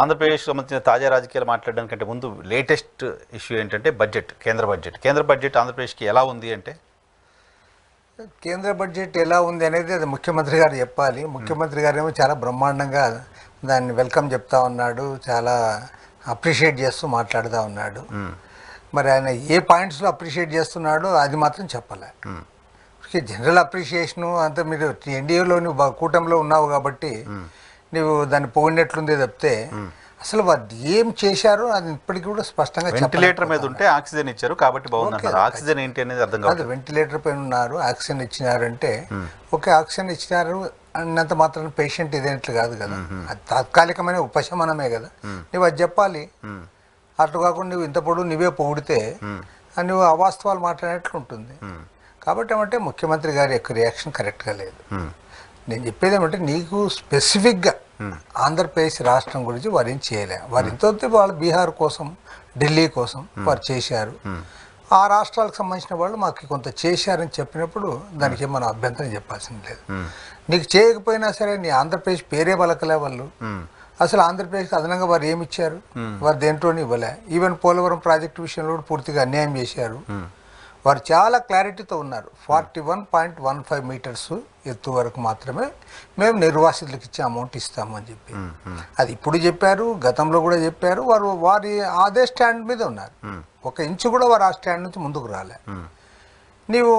ఆంధ్రప్రదేశ్ సంబంధించిన తాజా రాజకీయాలు మాట్లాడడానికంటే ముందు లేటెస్ట్ ఇష్యూ ఏంటంటే బడ్జెట్, కేంద్ర బడ్జెట్ ఆంధ్రప్రదేశ్కి ఎలా ఉంది అంటే కేంద్ర బడ్జెట్ ఎలా ఉంది అనేది అది ముఖ్యమంత్రి గారు చెప్పాలి. ముఖ్యమంత్రి గారు ఏమో చాలా బ్రహ్మాండంగా దాన్ని వెల్కమ్ చెప్తా ఉన్నాడు, చాలా అప్రిషియేట్ చేస్తూ మాట్లాడుతూ ఉన్నాడు. మరి ఆయన ఏ పాయింట్స్లో అప్రిషియేట్ చేస్తున్నాడో అది మాత్రం చెప్పలే. జనరల్ అప్రిషియేషను అంతా మీరు ఎన్డీఏలో నువ్వు కూటమిలో ఉన్నావు కాబట్టి నువ్వు దాన్ని పోయినట్లుంది తప్పితే అసలు వాళ్ళు ఏం చేశారో అది ఇప్పటికీ కూడా స్పష్టంగా వెంటిలేటర్ మీద ఉంటే ఆక్సిజన్ ఇచ్చారు కాబట్టి బాగుంది. ఆక్సిజన్ ఏంటి అనేది అర్థం కాదు. వెంటిలేటర్ పైన ఉన్నారు, ఆక్సిజన్ ఇచ్చినారంటే ఓకే, ఆక్సిజన్ ఇచ్చినారు అన్నంత మాత్రం పేషెంట్ ఇదేంట్లు కాదు కదా, అది తాత్కాలికమైన ఉపశమనమే కదా. నువ్వు అది చెప్పాలి. అటు కాకుండా నువ్వు ఇంత పొడుగు నువ్వే పొగిడితే నువ్వు అవాస్తవాలు మాట్లాడినట్లు ఉంటుంది. కాబట్టి ఏమంటే ముఖ్యమంత్రి గారి యొక్క రియాక్షన్ కరెక్ట్గా లేదు. నేను చెప్పేది ఏమంటే నీకు స్పెసిఫిక్గా ఆంధ్రప్రదేశ్ రాష్ట్రం గురించి వారు ఏం చేయలే. వారు ఇంత వాళ్ళు బీహార్ కోసం, ఢిల్లీ కోసం వారు చేశారు. ఆ రాష్ట్రాలకు సంబంధించిన వాళ్ళు మాకు కొంత చేశారని చెప్పినప్పుడు దానికి మనం అభ్యంతరం చెప్పాల్సింది లేదు. నీకు చేయకపోయినా సరే నీ ఆంధ్రప్రదేశ్ పేరే పలకలే వాళ్ళు. అసలు ఆంధ్రప్రదేశ్కి అదనంగా వారు ఏమి ఇచ్చారు? వారు దేంట్లోనే ఇవ్వలే. ఈవెన్ పోలవరం ప్రాజెక్టు విషయంలో కూడా పూర్తిగా అన్యాయం చేశారు. వారు చాలా క్లారిటీతో ఉన్నారు. 41.15 మీటర్స్ ఎత్తు వరకు మాత్రమే మేము నిర్వాసితులకు ఇచ్చే అమౌంట్ ఇస్తాము అని చెప్పి అది ఇప్పుడు చెప్పారు, గతంలో కూడా చెప్పారు. వారి అదే స్టాండ్ మీద ఉన్నారు. ఒక ఇంచు కూడా వారు ఆ స్టాండ్ నుంచి ముందుకు రాలే. నీవు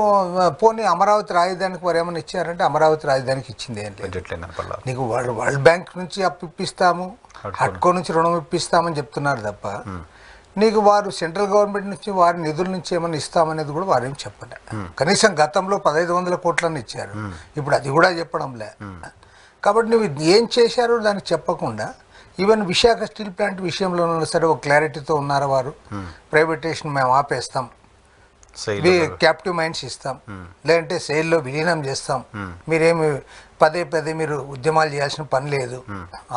పోనీ అమరావతి రాజధానికి వారు ఏమైనా ఇచ్చారంటే అమరావతి రాజధానికి ఇచ్చింది ఏం లేదు. నీకు వరల్డ్ బ్యాంక్ నుంచి అప్పు ఇప్పిస్తాము, హడ్కో నుంచి రుణం ఇప్పిస్తామని చెప్తున్నారు తప్ప నీకు వారు సెంట్రల్ గవర్నమెంట్ నుంచి వారి నిధుల నుంచి ఏమైనా ఇస్తామనేది కూడా వారు ఏం చెప్పలే. కనీసం గతంలో 1500 కోట్లను ఇచ్చారు, ఇప్పుడు అది కూడా చెప్పడంలే. కాబట్టి నువ్వు ఏం చేశారో దానికి చెప్పకుండా ఈవెన్ విశాఖ స్టీల్ ప్లాంట్ విషయంలో సరే ఒక క్లారిటీతో ఉన్నారు వారు. ప్రైవేటేషన్ మేము ఆపేస్తాం, క్యాప్టివ్ మైన్స్ ఇస్తాం, లేదంటే సేల్లో విలీనం చేస్తాం, మీరేమి పదే మీరు ఉద్యమాలు చేయాల్సిన పని లేదు,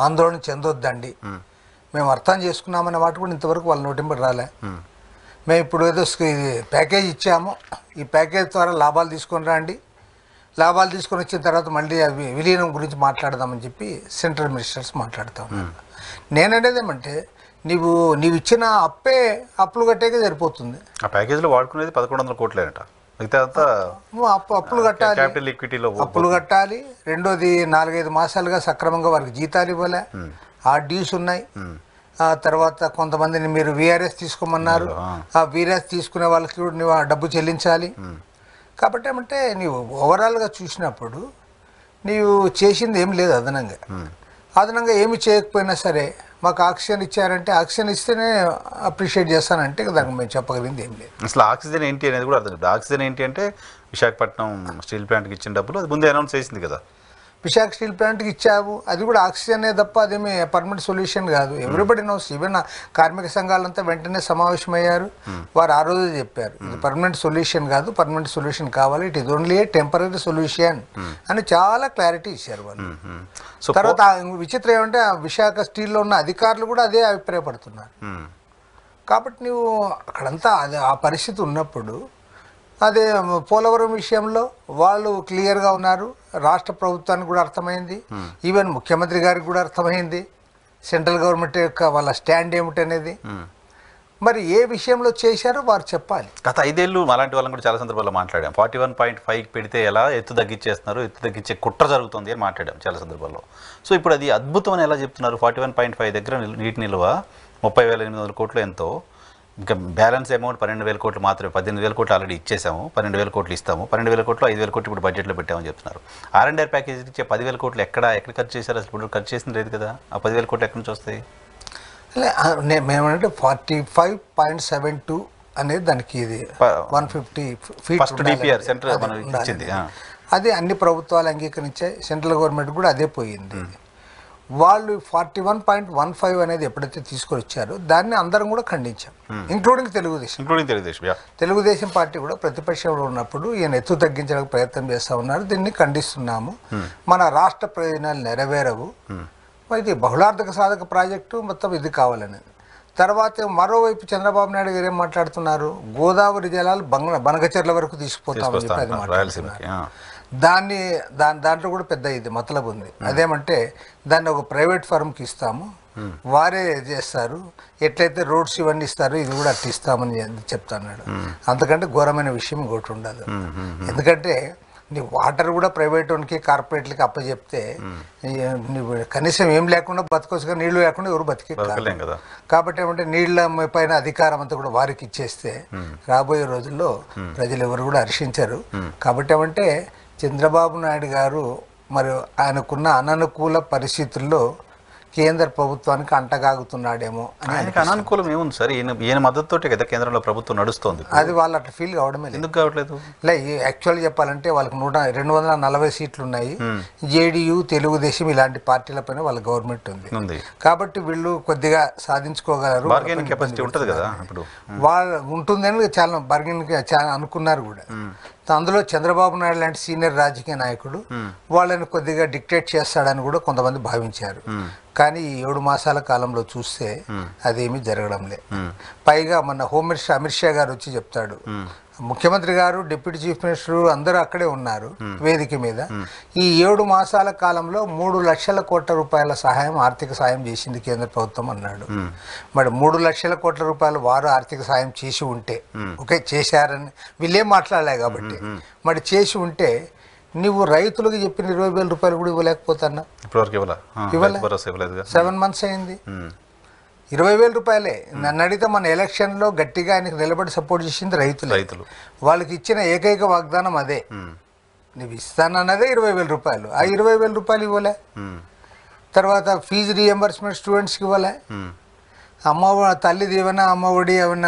ఆందోళన చెందొద్దండి, మేము అర్థం చేసుకున్నామన్న వాటి కూడా ఇంతవరకు వాళ్ళ నోటింపడి రాలే. మేము ఇప్పుడు ఏదో ప్యాకేజ్ ఇచ్చాము, ఈ ప్యాకేజ్ ద్వారా లాభాలు తీసుకొని రండి, లాభాలు తీసుకొని వచ్చిన తర్వాత మళ్ళీ అవి విలీనం గురించి మాట్లాడదామని చెప్పి సెంట్రల్ మినిస్టర్స్ మాట్లాడుతూ ఉన్నారు. నేననేది ఏమంటే నీవు ఇచ్చిన అప్పులు కట్టేకే సరిపోతుంది. ఆ ప్యాకేజీలో వాడుకునేది 1100 కోట్లేనట. అప్పులు కట్టాలి, అప్పులు కట్టాలి. రెండోది 4-5 మాసాలుగా సక్రమంగా వారికి జీతాలు ఇవ్వలే, ఆ డ్యూస్ ఉన్నాయి. ఆ తర్వాత కొంతమందిని మీరు వీఆర్ఎస్ తీసుకోమన్నారు, ఆ వీఆర్ఎస్ తీసుకునే వాళ్ళకి కూడా నువ్వు ఆ డబ్బు చెల్లించాలి. కాబట్టి ఏమంటే నీవు ఓవరాల్గా చూసినప్పుడు నీవు చేసింది ఏం లేదు. అదనంగా ఏమి చేయకపోయినా సరే మాకు ఆక్సిజన్ ఇచ్చారంటే ఆక్సిజన్ ఇస్తేనే అప్రిషియేట్ చేస్తానంటే దానికి మేము చెప్పగలిగింది ఏం లేదు. అసలు ఆక్సిజన్ ఏంటి అనేది కూడా అర్థం కాదు. ఆక్సిజన్ ఏంటి అంటే విశాఖపట్నం స్టీల్ ప్లాంట్కి ఇచ్చిన డబ్బులు అది ముందే అనౌన్స్ చేసింది కదా. విశాఖ స్టీల్ ప్లాంట్కి ఇచ్చావు, అది కూడా ఆక్సిజనే తప్ప అదేమి పర్మనెంట్ సొల్యూషన్ కాదు. Everybody knows. ఈవెన్ కార్మిక సంఘాలంతా వెంటనే సమావేశమయ్యారు. వారు ఆ రోజు చెప్పారు ఇది పర్మనెంట్ సొల్యూషన్ కాదు, పర్మనెంట్ సొల్యూషన్ కావాలి, it is only a temporary solution అని చాలా క్లారిటీ ఇచ్చారు వాళ్ళు. తర్వాత విచిత్రం ఏమంటే ఆ విశాఖ స్టీల్లో ఉన్న అధికారులు కూడా అదే అభిప్రాయపడుతున్నారు. కాబట్టి నువ్వు అక్కడంతా అది ఆ పరిస్థితి ఉన్నప్పుడు అదే పోలవరం విషయంలో వాళ్ళు క్లియర్గా ఉన్నారు. రాష్ట్ర ప్రభుత్వానికి కూడా అర్థమైంది, ఈవెన్ ముఖ్యమంత్రి గారికి కూడా అర్థమైంది సెంట్రల్ గవర్నమెంట్ యొక్క వాళ్ళ స్టాండ్ ఏమిటనేది. మరి ఏ విషయంలో చేశారో వారు చెప్పాలి. గత 5 ఏళ్ళు అలాంటి వాళ్ళని కూడా చాలా సందర్భాల్లో మాట్లాడాం. 41.5 పెడితే ఎలా ఎత్తు తగ్గించేస్తున్నారు, ఎత్తు తగ్గించే కుట్ర జరుగుతుంది అని మాట్లాడాం చాలా సందర్భాల్లో. సో ఇప్పుడు అది అద్భుతం అని ఎలా చెప్తున్నారు? 41.5 దగ్గర నీటి నిల్వ 30,800 కోట్లు ఎంతో, ఇంకా బ్యాలెన్స్ అమౌంట్ 12,000 కోట్లు మాత్రమే. 18,000 కోట్లు ఆల్రెడీ ఇచ్చేసాము, 12,000 కోట్లు ఇస్తాము. 12,000 కోట్లు 5,000 కోట్లు ఇప్పుడు బడ్జెట్లో పెట్టామని చెప్తున్నారు. R&R ప్యాకేజ్ ఇచ్చే 10,000 కోట్లు ఎక్కడ ఖర్చు చేశారు? అసలు ఇప్పుడు ఖర్చు చేసింది లేదు కదా. ఆ 10,000 కోట్లు ఎక్కడి నుంచి వస్తాయి? మేమంటే 45.72 అనేది దానికి ఇది 150 ఫీట్ ఫస్ట్ DPR సెంటర్ మనం ఇచ్చింది. అది అన్ని ప్రభుత్వాలు అంగీకరించాయి, సెంట్రల్ గవర్నమెంట్ కూడా అదే పోయింది. వాళ్ళు 41.15 అనేది ఎప్పుడైతే తీసుకొని వచ్చారో దాన్ని అందరం కూడా ఖండించాం, ఇంక్లూడింగ్ తెలుగుదేశం పార్టీ కూడా ప్రతిపక్షంలో ఉన్నప్పుడు ఈయన ఎత్తు తగ్గించడానికి ప్రయత్నం చేస్తూ ఉన్నారు. దీన్ని ఖండిస్తున్నాము. మన రాష్ట్ర ప్రయోజనాలు నెరవేరవు, ఇది బహుళార్థక సాధక ప్రాజెక్టు మొత్తం ఇది కావాలని. తర్వాత మరోవైపు చంద్రబాబు నాయుడు గారు ఏం మాట్లాడుతున్నారు? గోదావరి జలాలు బనకచెర్ల వరకు తీసుకుపోతామని చెప్పి అది మాట్లాడుతున్నారు. దాంట్లో కూడా పెద్ద ఇది మతలబు ఉంది. అదేమంటే దాన్ని ఒక ప్రైవేట్ ఫర్మ్కి ఇస్తాము, వారే చేస్తారు, ఎట్లయితే రోడ్స్ ఇవన్నీ ఇస్తారు ఇది కూడా అట్లా ఇస్తామని చెప్తాన్నాడు. అంతకంటే ఘోరమైన విషయం ఇంకోటి ఉండదు. ఎందుకంటే నీ వాటర్ కూడా ప్రైవేట్ వానికి కార్పొరేట్లకి అప్పచెప్తే నువ్వు కనీసం ఏం లేకుండా బతకొచ్చుగా, నీళ్లు లేకుండా ఎవరు బతికే కదా. కాబట్టి ఏమంటే నీళ్ల పైన అధికారం అంతా కూడా వారికి ఇచ్చేస్తే రాబోయే రోజుల్లో ప్రజలు ఎవరు కూడా హర్షించరు. కాబట్టి ఏమంటే చంద్రబాబు నాయుడు గారు మరి ఆయనకున్న అననుకూల పరిస్థితుల్లో కేంద్ర ప్రభుత్వానికి అంటగాగుతున్నాడేమో అని. ఆయనకి అననుకూలం ఏముంది సార్? ఈయన మద్దతుతోటే కదా కేంద్రంలో ప్రభుత్వం నడుస్తోంది. అది వాళ్ళు అట్లా ఫీల్ కావడమే. ఎందుకు కావట్లేదు? ఇలా యాక్చువల్గా చెప్పాలంటే వాళ్ళకి 240 సీట్లు ఉన్నాయి. జేడీయూ, తెలుగుదేశం ఇలాంటి పార్టీలపైన వాళ్ళ గవర్నమెంట్ ఉంది. కాబట్టి వీళ్ళు కొద్దిగా సాధించుకోగలరు. బార్గెనింగ్ కెపాసిటీ ఉంటుంది కదా ఇప్పుడు. వాళ్ళు ఉంటుందని చాలా బార్గెనింగ్ చాలా అనుకున్నారు కూడా. అందులో చంద్రబాబు నాయుడు లాంటి సీనియర్ రాజకీయ నాయకుడు వాళ్ళని కొద్దిగా డిక్టేట్ చేస్తాడని కూడా కొంతమంది భావించారు. కానీ ఈ 7 మాసాల కాలంలో చూస్తే అదేమీ జరగడం లే. పైగా మన హోమ్ మినిస్టర్ అమిత్ షా గారు వచ్చి చెప్తాడు, ముఖ్యమంత్రి గారు, డిప్యూటీ చీఫ్ మినిస్టర్ అందరూ అక్కడే ఉన్నారు వేదిక మీద. ఈ 7 మాసాల కాలంలో 3 లక్షల కోట్ల రూపాయల సహాయం, ఆర్థిక సాయం చేసింది కేంద్ర ప్రభుత్వం అన్నాడు. మరి 3 లక్షల కోట్ల రూపాయలు వారు ఆర్థిక సాయం చేసి ఉంటే, ఓకే చేశారని వీళ్ళేం మాట్లాడలే కాబట్టి, మరి చేసి ఉంటే నువ్వు రైతులకు చెప్పిన 20,000 రూపాయలు కూడా ఇవ్వలేకపోతున్నా. ఇవ్వలే. 7 మంత్స్ అయింది. 20,000 రూపాయలే. నన్ను అడిగితే మన ఎలక్షన్లో గట్టిగా ఆయనకు నిలబడి సపోర్ట్ చేసింది రైతులు. వాళ్ళకి ఇచ్చిన ఏకైక వాగ్దానం అదే, నువ్వు ఇస్తానన్నదే 20,000 రూపాయలు. ఆ 20,000 రూపాయలు ఇవ్వలే. తర్వాత ఫీజు రీఎంబర్స్మెంట్ స్టూడెంట్స్కి ఇవ్వలే. తల్లి దీవెన, అమ్మ ఒడి అవన్నీ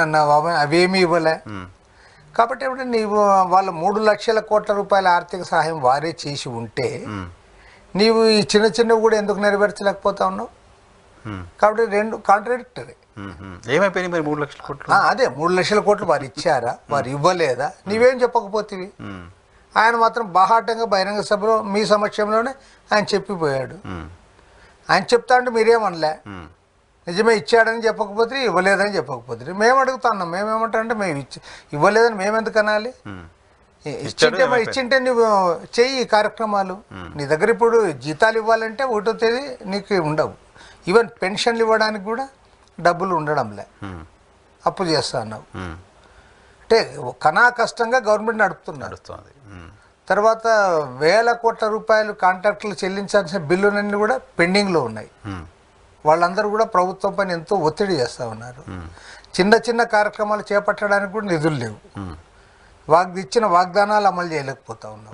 అవేమీ ఇవ్వలే. కాబట్టి ఏమంటే నీవు వాళ్ళ 3 లక్షల కోట్ల రూపాయల ఆర్థిక సహాయం వారే చేసి ఉంటే నీవు ఈ చిన్నవి కూడా ఎందుకు నెరవేర్చలేకపోతా ఉన్నావు? కాబట్టి 2 కాంట్రాడిక్టరీ. ఏమైపోయింది మరి 3 లక్షల కోట్లు? అదే 3 లక్షల కోట్లు వారు ఇచ్చారా, వారు ఇవ్వలేదా, నీవేం చెప్పకపోతివి. ఆయన మాత్రం బాహాటంగా బహిరంగ సభలో మీ సమక్షంలోనే ఆయన చెప్పిపోయాడు. ఆయన చెప్తా అంటే మీరేమనలే. నిజమే ఇచ్చాడని చెప్పకపోతే, ఇవ్వలేదని చెప్పకపోతే మేము అడుగుతున్నాం. మేమేమంటారంటే మేము ఇవ్వలేదని మేమెందుకు అనాలి? ఇచ్చింటే నువ్వు చెయ్యి కార్యక్రమాలు. నీ దగ్గర ఇప్పుడు జీతాలు ఇవ్వాలంటే 1వ తేదీ నీకు ఉండవు. ఈవెన్ పెన్షన్లు ఇవ్వడానికి కూడా డబ్బులు ఉండడంలే, అప్పు చేస్తా అన్నావు. అంటే కనా కష్టంగా గవర్నమెంట్ నడుపుతుంది. తర్వాత 1,000 కోట్ల రూపాయలు కాంట్రాక్టులు చెల్లించాల్సిన బిల్లులన్నీ కూడా పెండింగ్లో ఉన్నాయి. వాళ్ళందరూ కూడా ప్రభుత్వం పైన ఎంతో ఒత్తిడి చేస్తూ ఉన్నారు. చిన్న కార్యక్రమాలు చేపట్టడానికి కూడా నిధులు లేవు. ఇచ్చిన వాగ్దానాలు అమలు చేయలేకపోతా ఉన్నాం.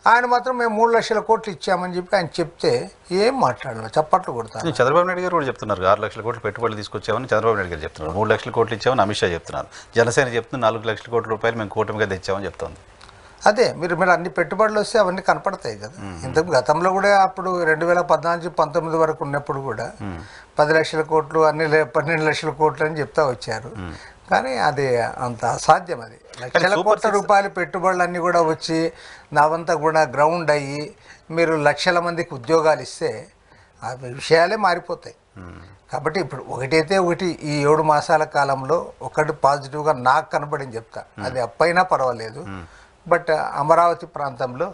ఆయన మాత్రం మేము 3 లక్షల కోట్లు ఇచ్చామని చెప్పి ఆయన చెప్తే ఏం మాట్లాడలేదు, చప్పట్లు కొడతాను. చంద్రబాబు నాయుడు గారు కూడా చెప్తున్నారు 6 లక్షల కోట్లు పెట్టుబడులు తీసుకొచ్చామని చంద్రబాబు నాయుడు గారు చెప్తున్నారు. 3 లక్షల కోట్లు ఇచ్చామని అమిత్ షా చెప్తున్నారు. జనసేన చెప్తుంది 4 లక్షల కోట్ల రూపాయలు మేము కూటమిగా తెచ్చామని చెప్తుంది. అదే మీరు అన్ని పెట్టుబడులు వస్తే అవన్నీ కనపడతాయి కదా. ఇంతకు గతంలో కూడా అప్పుడు 2014-19 వరకు ఉన్నప్పుడు కూడా 10 లక్షల కోట్లు, అన్ని 12 లక్షల కోట్లు అని చెప్తా వచ్చారు. కానీ అది అంత అసాధ్యం. అది లక్షల కోట్ల రూపాయల పెట్టుబడులు అన్నీ కూడా వచ్చి నావంతా కూడా గ్రౌండ్ అయ్యి మీరు లక్షల మందికి ఉద్యోగాలు ఇస్తే ఆ విషయాలే మారిపోతాయి. కాబట్టి ఇప్పుడు ఒకటి ఈ 7 మాసాల కాలంలో ఒకటి పాజిటివ్గా నాకు కనపడింది చెప్తా. అది అప్పైనా పర్వాలేదు, బట్ అమరావతి ప్రాంతంలో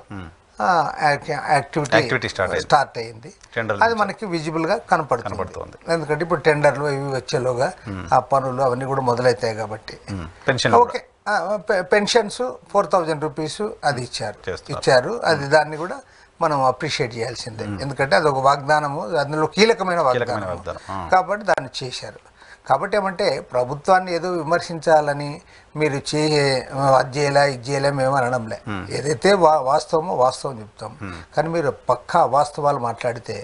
యాక్టివిటీ స్టార్ట్ అయింది. అది మనకి విజిబుల్గా కనపడుతుంది. ఎందుకంటే ఇప్పుడు టెండర్లు ఇవి వచ్చేలోగా ఆ పనులు అవన్నీ కూడా మొదలవుతాయి కాబట్టి. ఓకే, పెన్షన్స్ 4,000 రూపీస్ అది ఇచ్చారు. అది దాన్ని కూడా మనం అప్రిషియేట్ చేయాల్సిందే. ఎందుకంటే అది ఒక వాగ్దానము, అందులో కీలకమైన వాగ్దానం కాబట్టి దాన్ని చేశారు. కాబట్టి ఏమంటే ప్రభుత్వాన్ని ఏదో విమర్శించాలని మీరు అది చేయలే మేము అనడంలే. ఏదైతే వాస్తవమో వాస్తవం చెప్తాం. కానీ మీరు పక్కా వాస్తవాలు మాట్లాడితే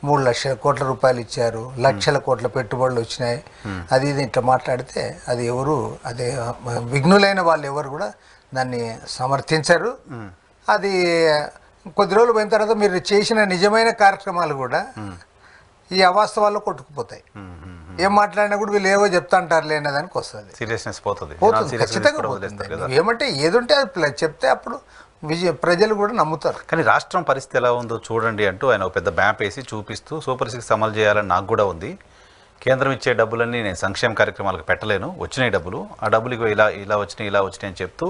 3 లక్షల కోట్ల రూపాయలు ఇచ్చారు, లక్షల కోట్ల పెట్టుబడులు వచ్చినాయి, అది ఇది ఇట్లా మాట్లాడితే అది ఎవరు, అదే విఘ్నులైన వాళ్ళు ఎవరు కూడా దాన్ని సమర్థించరు. అది కొద్ది రోజులు పోయిన తర్వాత మీరు చేసిన నిజమైన కార్యక్రమాలు కూడా ఈ అవాస్తవాల్లో కొట్టుకుపోతాయి. ఏం మాట్లాడినా కూడా వీళ్ళు ఏవో చెప్తా అంటారు లేనిదానికి వస్తుంది, సీరియస్నెస్ పోతుంది. ఖచ్చితంగా పోతుంది. ఏమంటే ఏదుంటే అది చెప్తే అప్పుడు ప్రజలు కూడా నమ్ముతారు. కానీ రాష్ట్రం పరిస్థితి ఎలా ఉందో చూడండి అంటూ ఆయన ఒక పెద్ద మ్యాప్ వేసి చూపిస్తూ సూపర్ 6 అమలు చేయాలని నాకు కూడా ఉంది, కేంద్రం ఇచ్చే డబ్బులన్నీ నేను సంక్షేమ కార్యక్రమాలకు పెట్టలేను, వచ్చినాయి డబ్బులు, ఆ డబ్బులు ఇలా వచ్చినాయి అని చెప్తూ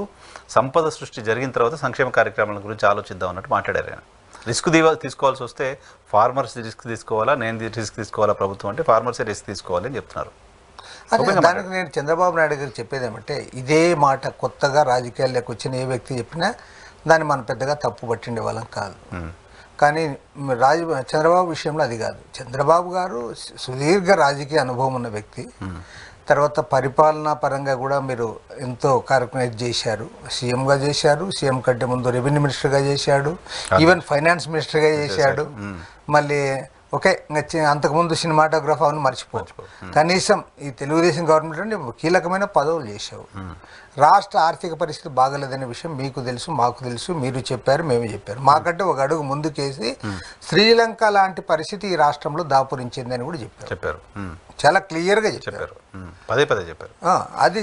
సంపద సృష్టి జరిగిన తర్వాత సంక్షేమ కార్యక్రమాల గురించి ఆలోచిద్దాం అన్నట్టు మాట్లాడారు ఆయన. రిస్క్ తీసుకోవాల్సి వస్తే ఫార్మర్స్ రిస్క్ తీసుకోవాలా, నేను రిస్క్ తీసుకోవాలా ప్రభుత్వం అంటే ఫార్మర్సే రిస్క్ తీసుకోవాలి అని చెప్తున్నారు. దానికి నేను చంద్రబాబు నాయుడు గారు చెప్పేది ఏమంటే, ఇదే మాట కొత్తగా రాజకీయాల్లోకి వచ్చిన ఏ వ్యక్తి చెప్పినా దాన్ని మనం పెద్దగా తప్పు పట్టిండే వాళ్ళం కాదు. కానీ చంద్రబాబు విషయంలో అది కాదు. చంద్రబాబు గారు సుదీర్ఘ రాజకీయ అనుభవం ఉన్న వ్యక్తి. తర్వాత పరిపాలనా పరంగా కూడా మీరు ఎంతో కార్యక్రమం చేశారు. సీఎంగా చేశారు, సీఎం కంటే ముందు రెవెన్యూ మినిస్టర్గా చేశాడు, ఈవెన్ ఫైనాన్స్ మినిస్టర్గా చేశాడు. మళ్ళీ ఓకే, అంతకుముందు సినిమాటోగ్రఫీ అని మర్చిపోవచ్చు. కనీసం ఈ తెలుగుదేశం గవర్నమెంట్ కీలకమైన పదవులు చేశావు. రాష్ట్ర ఆర్థిక పరిస్థితి బాగలేదనే విషయం మీకు తెలుసు, మాకు తెలుసు, మీరు చెప్పారు, మేము చెప్పారు. మాకంటే ఒక అడుగు ముందుకేసి శ్రీలంక లాంటి పరిస్థితి ఈ రాష్ట్రంలో దాపురించిందని కూడా చెప్పారు. చాలా క్లియర్గా చెప్పారు, పదే చెప్పారు. అది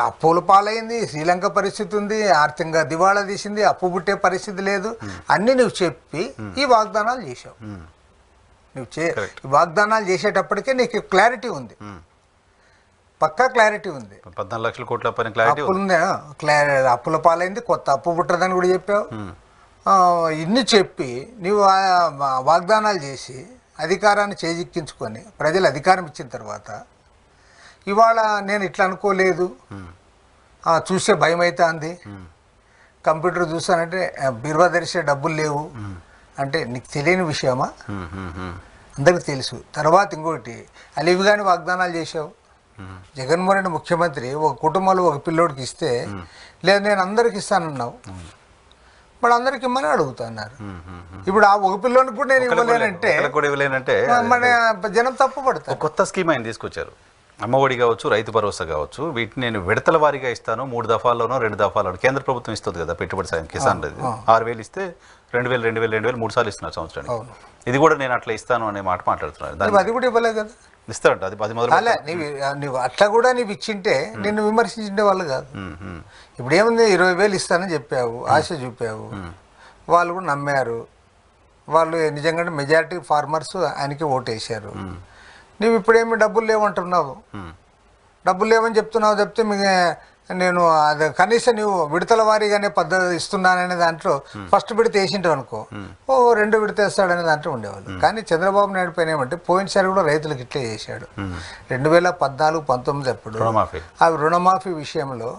అప్పుల పాలైంది, శ్రీలంక పరిస్థితి ఉంది, ఆర్థికంగా దివాళా తీసింది, అప్పు పుట్టే పరిస్థితి లేదు, అన్ని నువ్వు చెప్పి ఈ వాగ్దానాలు చేసావు. నువ్వు వాగ్దానాలు చేసేటప్పటికే నీకు క్లారిటీ ఉంది, పక్కా క్లారిటీ ఉంది. 14 లక్షల కోట్ల పైన క్లారిటీ ఉంది. అప్పుల పాలైంది, కొత్త అప్పు పుట్టదని కూడా చెప్పావు. ఇన్ని చెప్పి నువ్వు వాగ్దానాలు చేసి అధికారాన్ని చేజిక్కించుకొని ప్రజలు అధికారం ఇచ్చిన తర్వాత ఇవాళ నేను ఇట్లా అనుకోలేదు, చూసే భయం అవుతుంది, కంప్యూటర్ చూసానంటే బీరువా తెరిచే డబ్బులు లేవు అంటే నీకు తెలియని విషయమా? అందరికి తెలుసు. తర్వాత ఇంకోటి, అలివి కానీ వాగ్దానాలు చేసావు. జగన్మోహన్ రెడ్డి ముఖ్యమంత్రి ఒక కుటుంబంలో ఒక పిల్లోడికి ఇస్తే లేదు నేను అందరికి ఇస్తానన్నావు, మరి అందరికి ఇమ్మని అడుగుతున్నారు. ఇప్పుడు ఆ ఒక పిల్లోని కూడా నేను ఇవ్వలేనంటే మన జనం తప్పు పడతారు. కొత్త స్కీమ్ ఆయన తీసుకొచ్చారు, అమ్మఒడి కావచ్చు, రైతు భరోసా కావచ్చు, వీటిని నేను విడతల వారీగా ఇస్తాను, 3 దఫాల్లోనో 2 దఫాల్లోనో. కేంద్ర ప్రభుత్వం ఇస్తుంది కదా పెట్టుబడి సాయం, కిసాన్ 6,000 ఇస్తే 2,000 3 సార్లు ఇస్తున్నారు సంవత్సరానికి. ఇది కూడా నేను అట్లా ఇస్తాను అనే మాట మాట్లాడుతున్నారు. అది కూడా ఇవ్వలేదు కదా, ఇస్తారంట. అది మొదలు నువ్వు అట్లా కూడా నీవు ఇచ్చింటే నిన్ను విమర్శించే వాళ్ళు కాదు. ఇప్పుడు ఏముంది, 20,000 ఇస్తానని చెప్పావు, ఆశ చూపావు, వాళ్ళు కూడా నమ్మారు. వాళ్ళు నిజంగానే మెజారిటీ ఫార్మర్స్ ఆయనకి ఓటేశారు. నువ్వు ఇప్పుడేమి డబ్బులు లేవంటున్నావు, డబ్బులు లేవని చెప్తే నేను అది కనీసం నువ్వు విడతల వారీగానే పద్ధతి ఇస్తున్నాననే దాంట్లో ఫస్ట్ విడత వేసింటావు అనుకో, 2 విడత వేస్తాడనే దాంట్లో ఉండేవాళ్ళు. కానీ చంద్రబాబు నాయుడు పైన ఏమంటే పోయినసారి కూడా రైతులకు ఇట్లే చేశాడు. 2014-19 అప్పుడు అవి రుణమాఫీ విషయంలో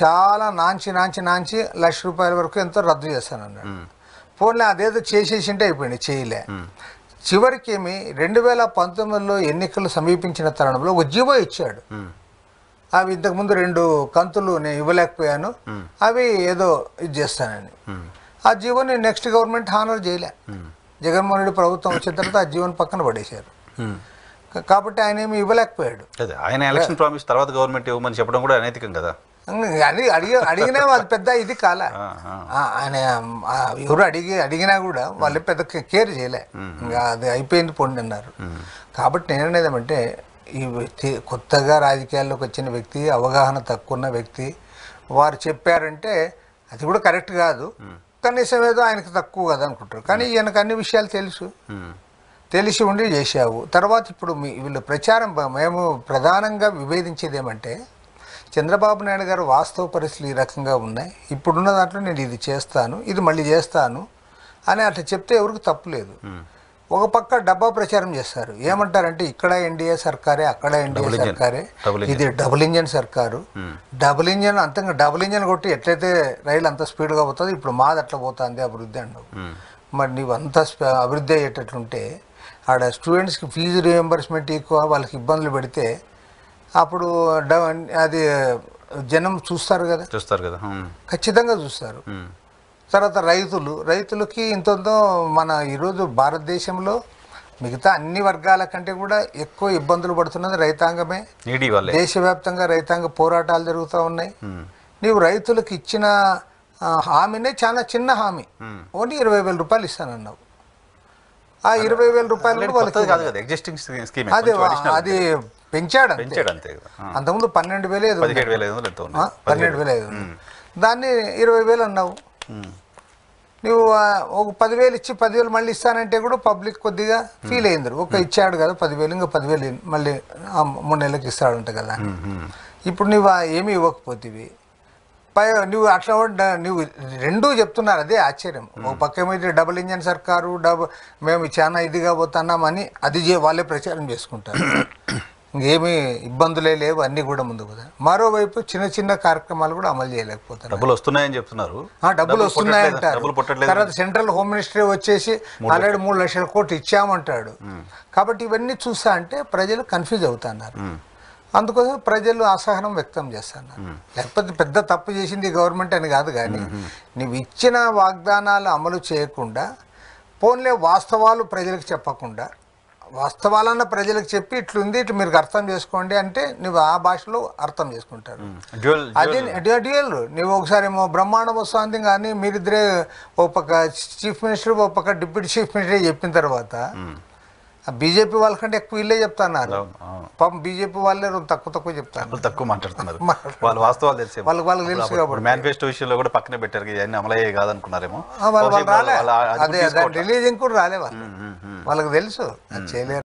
చాలా నాంచి ₹1,00,000 వరకు ఎంతో రద్దు చేస్తానన్నాడు. పోన్లే అదేదో చేసేసింటే అయిపోయింది, చేయలే. చివరికి ఏమి 2019లో ఎన్నికలు సమీపించిన తరుణంలో ఒక జీవో ఇచ్చాడు. అవి ఇంతకుముందు 2 కంతులు నేను ఇవ్వలేకపోయాను, అవి ఏదో ఇది చేస్తానని. ఆ జీవోని నెక్స్ట్ గవర్నమెంట్ హానర్ చేయలే. జగన్మోహన్ రెడ్డి ప్రభుత్వం వచ్చిన తర్వాత ఆ జీవోని పక్కన పడేశారు. కాబట్టి ఆయన ఏమి ఇవ్వలేకపోయాడు. ఆయన ఎలక్షన్ ప్రామిస్ తర్వాత గవర్నమెంట్ ఇవ్వమని చెప్పడం కూడా అనైతికం కదా. అది అడిగినా అది పెద్ద ఇది కాలే. ఆయన ఎవరు అడిగినా కూడా వాళ్ళు పెద్ద కేర్ చేయలే, ఇంకా అది అయిపోయింది పొండి అన్నారు. కాబట్టి నేననేది ఏమంటే, ఈ వ్యక్తి కొత్తగా రాజకీయాల్లోకి వచ్చిన వ్యక్తి, అవగాహన తక్కువ ఉన్న వ్యక్తి, వారు చెప్పారంటే అది కూడా కరెక్ట్ కాదు. కనీసం ఏదో ఆయనకు తక్కువ కదా అనుకుంటారు. కానీ ఈయనకు అన్ని విషయాలు తెలిసి ఉండి చేశావు. తర్వాత ఇప్పుడు వీళ్ళు ప్రచారం, మేము ప్రధానంగా విభేదించేది ఏమంటే, చంద్రబాబు నాయుడు గారు వాస్తవ పరిస్థితులు ఈ రకంగా ఉన్నాయి, ఇప్పుడున్న దాంట్లో నేను ఇది చేస్తాను, ఇది మళ్ళీ చేస్తాను అని అట్లా చెప్తే ఎవరికి తప్పులేదు. ఒక పక్క డబ్బా ప్రచారం చేస్తారు. ఏమంటారంటే ఇక్కడ ఎన్డీఏ సర్కారే, అక్కడ ఎన్డీఏ సర్కారే, ఇది డబుల్ ఇంజన్ సర్కారు. డబుల్ ఇంజన్ అంతంగా డబుల్ ఇంజన్ కొట్టి ఎట్లయితే రైలు అంత స్పీడ్గా పోతుంది, ఇప్పుడు మాది అట్లా పోతుంది అభివృద్ధి అన్నావు. మరి నీవు అంత అభివృద్ధి అయ్యేటట్లుంటే ఆడ స్టూడెంట్స్కి ఫీజు రియంబర్స్మెంట్ ఎక్కువ, వాళ్ళకి ఇబ్బందులు పెడితే అప్పుడు అది జనం చూస్తారు కదా, ఖచ్చితంగా చూస్తారు. తర్వాత రైతులకి ఇంతో మన ఈరోజు భారతదేశంలో మిగతా అన్ని వర్గాల కంటే కూడా ఎక్కువ ఇబ్బందులు పడుతున్నది రైతాంగమే. దేశవ్యాప్తంగా రైతాంగ పోరాటాలు జరుగుతూ ఉన్నాయి. నీవు రైతులకు ఇచ్చిన హామీనే చాలా చిన్న హామీ, ఓన్లీ 20,000 రూపాయలు ఇస్తానన్నావు. ఆ 20,000 రూపాయలు అది పెంచాడు అంతే. అంతకుముందు 12,500 దాన్ని 20,000 అన్నావు. నువ్వు ఒక 10,000 ఇచ్చి 10,000 మళ్ళీ ఇస్తానంటే కూడా పబ్లిక్ కొద్దిగా ఫీల్ అయింది. ఇచ్చాడు కదా 10,000, ఇంకా 10,000 మళ్ళీ 3 నెలలకు ఇస్తాడుంట కదా. ఇప్పుడు నువ్వు ఏమీ ఇవ్వకపోతేవి నువ్వు అట్లా నువ్వు రెండూ చెప్తున్నారు. అదే ఆశ్చర్యం. ఒక పక్క ఏమో డబుల్ ఇంజన్ సర్కారు, మేము చాలా ఇదిగా పోతున్నామని అది వాళ్ళే ప్రచారం చేసుకుంటారు. ఇంకేమీ ఇబ్బందులే లేవు, అన్నీ కూడా ముందుకు పోతాయి. మరోవైపు చిన్న చిన్న కార్యక్రమాలు కూడా అమలు చేయలేకపోతారు. డబ్బులు వస్తున్నాయని చెప్తున్నారు, డబ్బులు వస్తున్నాయంటారు. తర్వాత సెంట్రల్ హోమ్ మినిస్ట్రీ వచ్చేసి ఆల్రెడీ 3 లక్షల కోట్లు ఇచ్చామంటాడు. కాబట్టి ఇవన్నీ చూసా అంటే ప్రజలు కన్ఫ్యూజ్ అవుతున్నారు. అందుకోసం ప్రజలు అసహనం వ్యక్తం చేస్తున్నారు. లేకపోతే పెద్ద తప్పు చేసింది గవర్నమెంట్ అని కాదు, కానీ నువ్వు ఇచ్చిన వాగ్దానాలు అమలు చేయకుండా పోన్లే వాస్తవాలు ప్రజలకు చెప్పకుండా, వాస్తవాలన్న ప్రజలకు చెప్పి ఇట్లుంది, ఇట్లా మీరు అర్థం చేసుకోండి అంటే నువ్వు ఆ భాషలో అర్థం చేసుకుంటారు. అదే డ్యూయల్. నువ్వు ఒకసారి ఏమో బ్రహ్మాండం వస్తుంది, కానీ మీరిద్దరే ఒక పక్క చీఫ్ మినిస్టర్, ఒక పక్క డిప్యూటీ చీఫ్ మినిస్టర్ చెప్పిన తర్వాత బీజేపీ వాళ్ళకంటే ఎక్కువ వీళ్ళే చెప్తున్నారు. పాపం బీజేపీ వాళ్ళే తక్కువ చెప్తారు, తక్కువ మాట్లాడుతున్నారు. వాళ్ళు వాస్తవాలు తెలిసే వాళ్ళకి తెలుసు కాబట్టి మేనిఫెస్టో విషయంలో కూడా పక్కనే పెట్టారు, ఇవన్నీ అమలయ్యే కాదనుకున్నారేమో. వాళ్ళు రాలే, అదే రిలీజింగ్ కూడా రాలే వాళ్ళకి తెలుసు అది చేయలేరు.